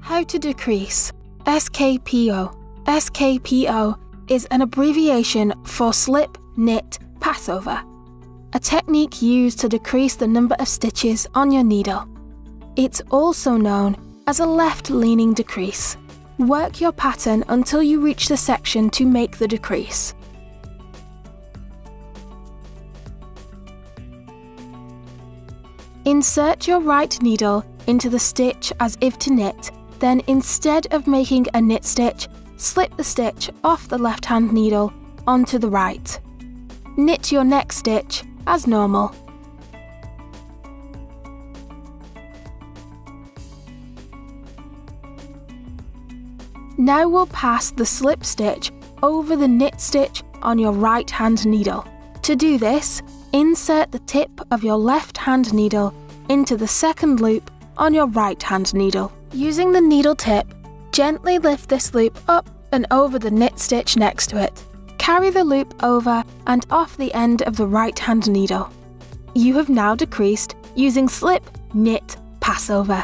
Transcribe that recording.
How to decrease. SKPO. SKPO is an abbreviation for slip, knit, passover, a technique used to decrease the number of stitches on your needle. It's also known as a left-leaning decrease. Work your pattern until you reach the section to make the decrease. Insert your right needle into the stitch as if to knit, then instead of making a knit stitch, slip the stitch off the left-hand needle onto the right. Knit your next stitch as normal. Now we'll pass the slip stitch over the knit stitch on your right-hand needle. To do this, insert the tip of your left-hand needle into the second loop on your right-hand needle. Using the needle tip, gently lift this loop up and over the knit stitch next to it. Carry the loop over and off the end of the right-hand needle. You have now decreased using slip, knit, passover.